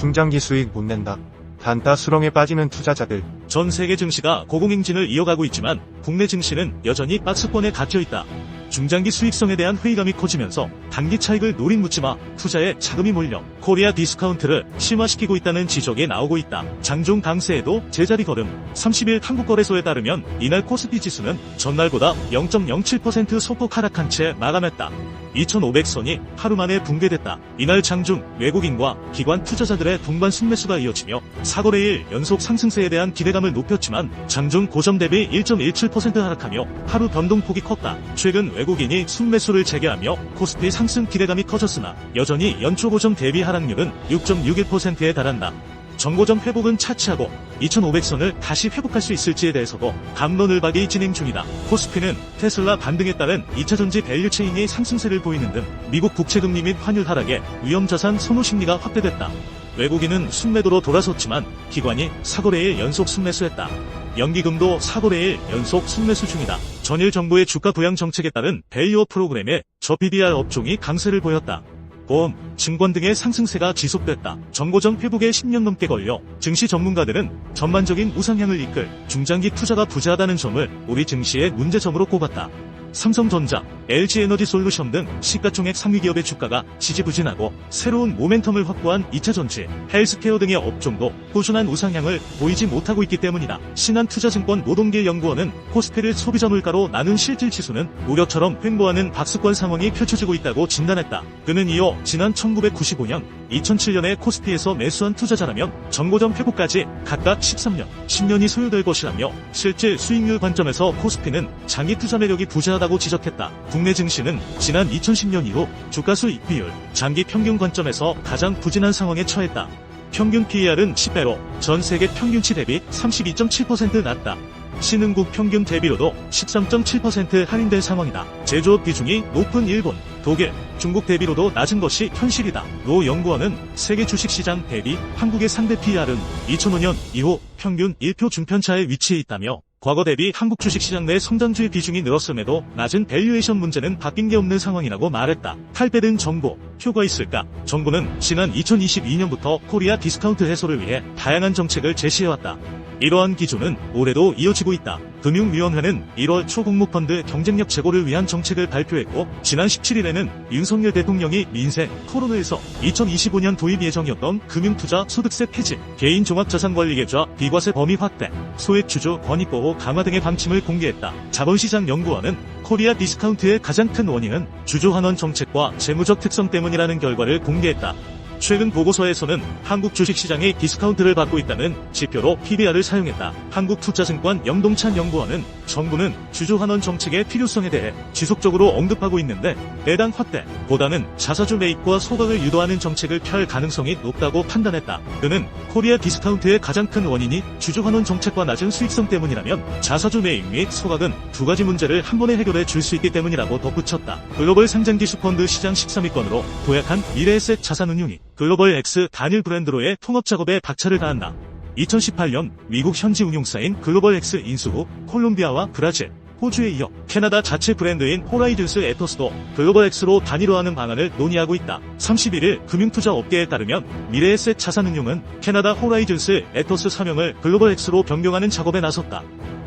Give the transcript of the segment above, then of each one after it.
중장기 수익 못 낸다. 단타 수렁에 빠지는 투자자들. 전 세계 증시가 고공행진을 이어가고 있지만 국내 증시는 여전히 박스권에 갇혀있다. 중장기 수익성에 대한 회의감이 커지면서 단기 차익을 노린 묻지마 투자에 자금이 몰려 코리아 디스카운트를 심화시키고 있다는 지적이 나오고 있다. 장중 강세에도 제자리 걸음. 30일 한국거래소에 따르면 이날 코스피 지수는 전날보다 0.07% 소폭 하락한 채 마감했다. 2500선이 하루 만에 붕괴됐다. 이날 장중 외국인과 기관 투자자들의 동반 순매수가 이어지며 4거래일 연속 상승세에 대한 기대감을 높였지만 장중 고점 대비 1.17% 하락하며 하루 변동폭이 컸다. 최근 외국인이 순매수를 재개하며 코스피 상승 기대감이 커졌으나 여전히 연초 고점 대비 하락률은 6.61%에 달한다. 전고점 회복은 차치하고 2500선을 다시 회복할 수 있을지에 대해서도 갑론을박이 진행 중이다. 코스피는 테슬라 반등에 따른 2차전지 밸류체인이 상승세를 보이는 등 미국 국채금리 및 환율 하락에 위험자산 선호 심리가 확대됐다. 외국인은 순매도로 돌아섰지만 기관이 4거래일 연속 순매수했다. 연기금도 4거래일 연속 순매수 중이다. 전일 정부의 주가 부양 정책에 따른 베이오 프로그램에 저PDR 업종이 강세를 보였다. 보험, 증권 등의 상승세가 지속됐다. 전고점 회복에 10년 넘게 걸려 증시 전문가들은 전반적인 우상향을 이끌 중장기 투자가 부재하다는 점을 우리 증시의 문제점으로 꼽았다. 삼성전자, LG에너지솔루션 등 시가총액 상위 기업의 주가가 지지부진하고 새로운 모멘텀을 확보한 2차전지, 헬스케어 등의 업종도 꾸준한 우상향을 보이지 못하고 있기 때문이다. 신한투자증권 노동길 연구원은 코스피를 소비자 물가로 나눈 실질 지수는 우려처럼 횡보하는 박스권 상황이 펼쳐지고 있다고 진단했다. 그는 이어 지난 1995년, 2007년에 코스피에서 매수한 투자자라면 전고점 회복까지 각각 13년, 10년이 소요될 것이라며 실질 수익률 관점에서 코스피는 장기 투자 매력이 부재하다고 지적했다. 국내 증시는 지난 2010년 이후 주가 수익 비율, 장기 평균 관점에서 가장 부진한 상황에 처했다. 평균 PER은 10배로 전 세계 평균치 대비 32.7% 낮다. 신흥국 평균 대비로도 13.7% 할인된 상황이다. 제조업 비중이 높은 일본, 독일, 중국 대비로도 낮은 것이 현실이다. 노 연구원은 세계 주식시장 대비 한국의 상대 PER은 2005년 이후 평균 1표 중편차에 위치해 있다며 과거 대비 한국 주식시장 내 성장주의 비중이 늘었음에도 낮은 밸류에이션 문제는 바뀐 게 없는 상황이라고 말했다. 탈배된 정부, 효과 있을까? 정부는 지난 2022년부터 코리아 디스카운트 해소를 위해 다양한 정책을 제시해왔다. 이러한 기조는 올해도 이어지고 있다. 금융위원회는 1월 초공모펀드 경쟁력 제고를 위한 정책을 발표했고 지난 17일에는 윤석열 대통령이 민생 토론회에서 2025년 도입 예정이었던 금융투자 소득세 폐지, 개인종합자산관리계좌 비과세 범위 확대, 소액주주 권익보호 강화 등의 방침을 공개했다. 자본시장 연구원은 코리아 디스카운트의 가장 큰 원인은 주주 환원 정책과 재무적 특성 때문이라는 결과를 공개했다. 최근 보고서에서는 한국 주식시장이 디스카운트를 받고 있다는 지표로 PBR을 사용했다. 한국투자증권 염동찬 연구원은 정부는 주주 환원 정책의 필요성에 대해 지속적으로 언급하고 있는데 배당 확대보다는 자사주 매입과 소각을 유도하는 정책을 펼 가능성이 높다고 판단했다. 그는 코리아 디스카운트의 가장 큰 원인이 주주 환원 정책과 낮은 수익성 때문이라면 자사주 매입 및 소각은 두 가지 문제를 한 번에 해결해 줄 수 있기 때문이라고 덧붙였다. 글로벌 상장기술펀드 시장 13위권으로 도약한 미래에셋 자산운용이 글로벌 X 단일 브랜드로의 통합작업에 박차를 가한다. 2018년 미국 현지 운용사인 글로벌 X 인수 후 콜롬비아와 브라질, 호주에 이어 캐나다 자체 브랜드인 호라이즌스 에토스도 글로벌 X로 단일화하는 방안을 논의하고 있다. 31일 금융투자 업계에 따르면 미래에셋 자산운용은 캐나다 호라이즌스 에토스 사명을 글로벌 X로 변경하는 작업에 나섰다.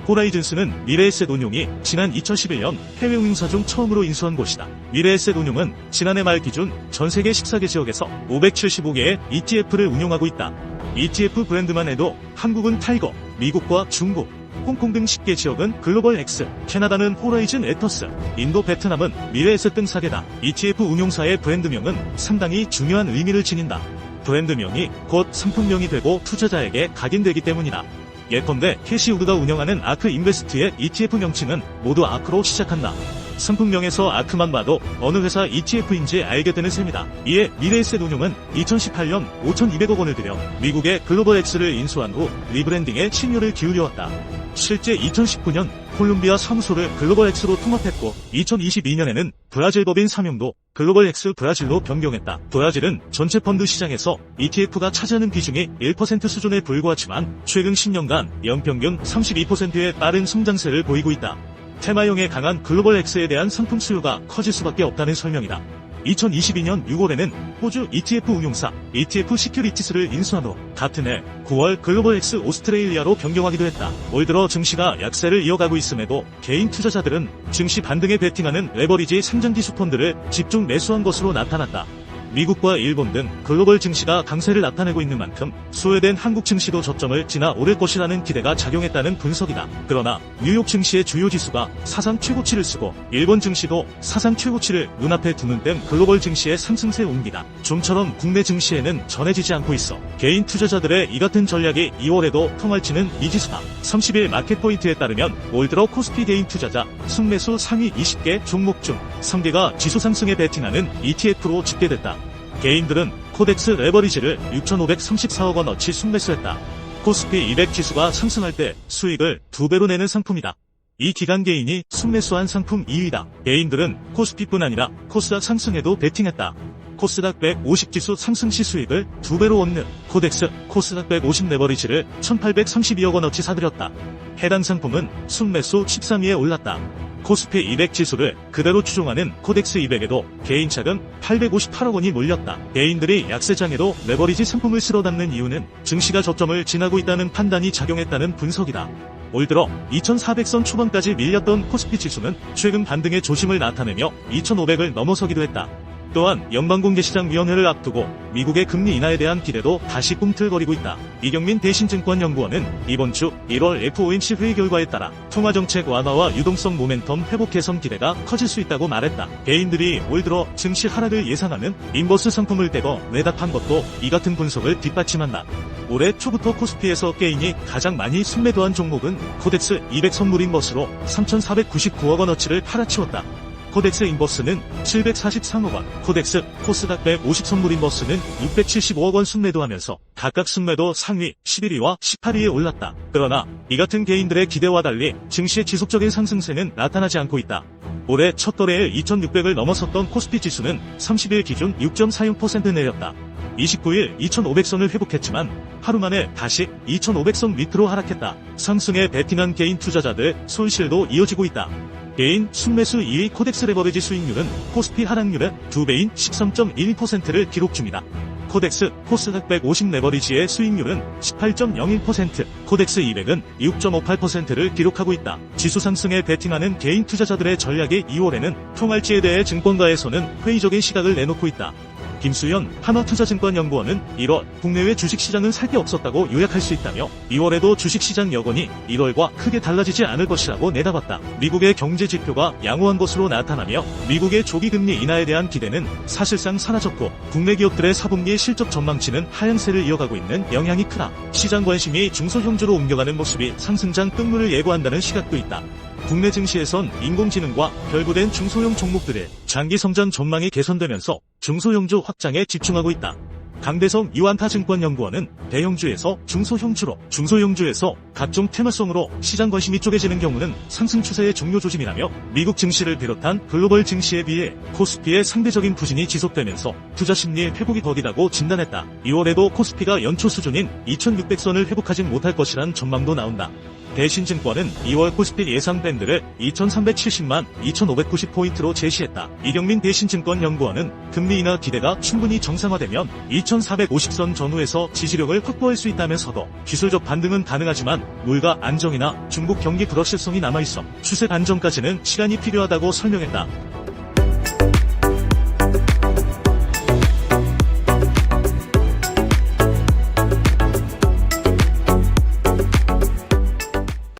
호라이즌스는 미래에셋 운용이 지난 2011년 해외 운용사 중 처음으로 인수한 곳이다. 미래에셋 운용은 지난해 말 기준 전 세계 14개 지역에서 575개의 ETF를 운용하고 있다. ETF 브랜드만 해도 한국은 타이거, 미국과 중국, 홍콩 등 10개 지역은 글로벌 X, 캐나다는 호라이즌 에토스, 인도 베트남은 미래에셋 등 4개다. ETF 운용사의 브랜드명은 상당히 중요한 의미를 지닌다. 브랜드명이 곧 상품명이 되고 투자자에게 각인되기 때문이다. 예컨대 캐시우드가 운영하는 아크 인베스트의 ETF 명칭은 모두 아크로 시작한다. 상품명에서 아크만 봐도 어느 회사 ETF인지 알게 되는 셈이다. 이에 미래에셋 운용은 2018년 5,200억 원을 들여 미국의 글로벌 X를 인수한 후 리브랜딩에 신경을 기울여왔다. 실제 2019년 콜롬비아 사무소를 글로벌 X로 통합했고 2022년에는 브라질 법인 사명도 글로벌 X 브라질로 변경했다. 브라질은 전체 펀드 시장에서 ETF가 차지하는 비중이 1% 수준에 불과하지만 최근 10년간 연평균 32%의 빠른 성장세를 보이고 있다. 테마형에 강한 글로벌 X에 대한 상품 수요가 커질 수밖에 없다는 설명이다. 2022년 6월에는 호주 ETF 운용사 ETF 시큐리티스를 인수한 후 같은 해 9월 글로벌X 오스트레일리아로 변경하기도 했다. 올 들어 증시가 약세를 이어가고 있음에도 개인 투자자들은 증시 반등에 베팅하는 레버리지 상장기수 펀드를 집중 매수한 것으로 나타났다. 미국과 일본 등 글로벌 증시가 강세를 나타내고 있는 만큼 소외된 한국 증시도 저점을 지나 오를 것이라는 기대가 작용했다는 분석이다. 그러나 뉴욕 증시의 주요 지수가 사상 최고치를 쓰고 일본 증시도 사상 최고치를 눈앞에 두는 등 글로벌 증시의 상승세 온기가 좀처럼 국내 증시에는 전해지지 않고 있어 개인 투자자들의 이 같은 전략이 2월에도 통할지는 미지수다. 30일 마켓포인트에 따르면 올 들어 코스피 개인 투자자 순매수 상위 20개 종목 중 3개가 지수 상승에 베팅하는 ETF로 집계됐다. 개인들은 코덱스 레버리지를 6,534억 원어치 순매수했다. 코스피 200 지수가 상승할 때 수익을 2배로 내는 상품이다. 이 기간 개인이 순매수한 상품 2위다. 개인들은 코스피뿐 아니라 코스닥 상승에도 베팅했다. 코스닥 150 지수 상승 시 수익을 2배로 얻는 코덱스 코스닥 150 레버리지를 1,832억 원어치 사들였다. 해당 상품은 순매수 13위에 올랐다. 코스피 200 지수를 그대로 추종하는 코덱스 200에도 개인 자금 858억 원이 몰렸다. 개인들이 약세장에도 레버리지 상품을 쓸어 담는 이유는 증시가 저점을 지나고 있다는 판단이 작용했다는 분석이다. 올 들어 2400선 초반까지 밀렸던 코스피 지수는 최근 반등의 조짐을 나타내며 2500을 넘어서기도 했다. 또한 연방공개시장위원회를 앞두고 미국의 금리 인하에 대한 기대도 다시 꿈틀거리고 있다. 이경민 대신증권연구원은 이번 주 1월 FOMC 회의 결과에 따라 통화정책 완화와 유동성 모멘텀 회복 개선 기대가 커질 수 있다고 말했다. 개인들이 올 들어 증시 하락을 예상하는 인버스 상품을 떼고 매답한 것도 이 같은 분석을 뒷받침한다. 올해 초부터 코스피에서 개인이 가장 많이 순매도한 종목은 코덱스 200 선물 인버스로 3,499억 원어치를 팔아치웠다. 코덱스 인버스는 743억 원, 코덱스 코스닥 150 선물 인버스는 675억 원 순매도하면서 각각 순매도 상위 11위와 18위에 올랐다. 그러나 이 같은 개인들의 기대와 달리 증시의 지속적인 상승세는 나타나지 않고 있다. 올해 첫 거래일 2,600을 넘어섰던 코스피 지수는 30일 기준 6.46% 내렸다. 29일 2,500선을 회복했지만 하루 만에 다시 2,500선 밑으로 하락했다. 상승에 베팅한 개인 투자자들 손실도 이어지고 있다. 개인 순매수 2위 코덱스 레버리지 수익률은 코스피 하락률의 2배인 13.12%를 기록 중이다. 코덱스 코스닥 150 레버리지의 수익률은 18.01%, 코덱스 200은 6.58%를 기록하고 있다. 지수 상승에 베팅하는 개인 투자자들의 전략이 2월에는 통할지에 대해 증권가에서는 회의적인 시각을 내놓고 있다. 김수현 한화투자증권연구원은 1월 국내외 주식시장은 살 게 없었다고 요약할 수 있다며 2월에도 주식시장 여건이 1월과 크게 달라지지 않을 것이라고 내다봤다. 미국의 경제지표가 양호한 것으로 나타나며 미국의 조기금리 인하에 대한 기대는 사실상 사라졌고 국내 기업들의 4분기 실적 전망치는 하향세를 이어가고 있는 영향이 크다. 시장 관심이 중소형주로 옮겨가는 모습이 상승장 끝물을 예고한다는 시각도 있다. 국내 증시에선 인공지능과 결부된 중소형 종목들의 장기 성장 전망이 개선되면서 중소형주 확장에 집중하고 있다. 강대성 이완타증권연구원은 대형주에서 중소형주에서 각종 테마성으로 시장 관심이 쪼개지는 경우는 상승 추세의 종료 조짐이라며 미국 증시를 비롯한 글로벌 증시에 비해 코스피의 상대적인 부진이 지속되면서 투자 심리의 회복이 더디다고 진단했다. 2월에도 코스피가 연초 수준인 2,600선을 회복하진 못할 것이란 전망도 나온다. 대신증권은 2월 코스피 예상 밴드를 2,370만 2,590포인트로 제시했다. 이경민 대신증권연구원은 금리 인하 기대가 충분히 정상화되면 2,450선 전후에서 지지력을 확보할 수 있다면서도 기술적 반등은 가능하지만 물가 안정이나 중국 경기 불확실성이 남아있어 추세 반전까지는 시간이 필요하다고 설명했다.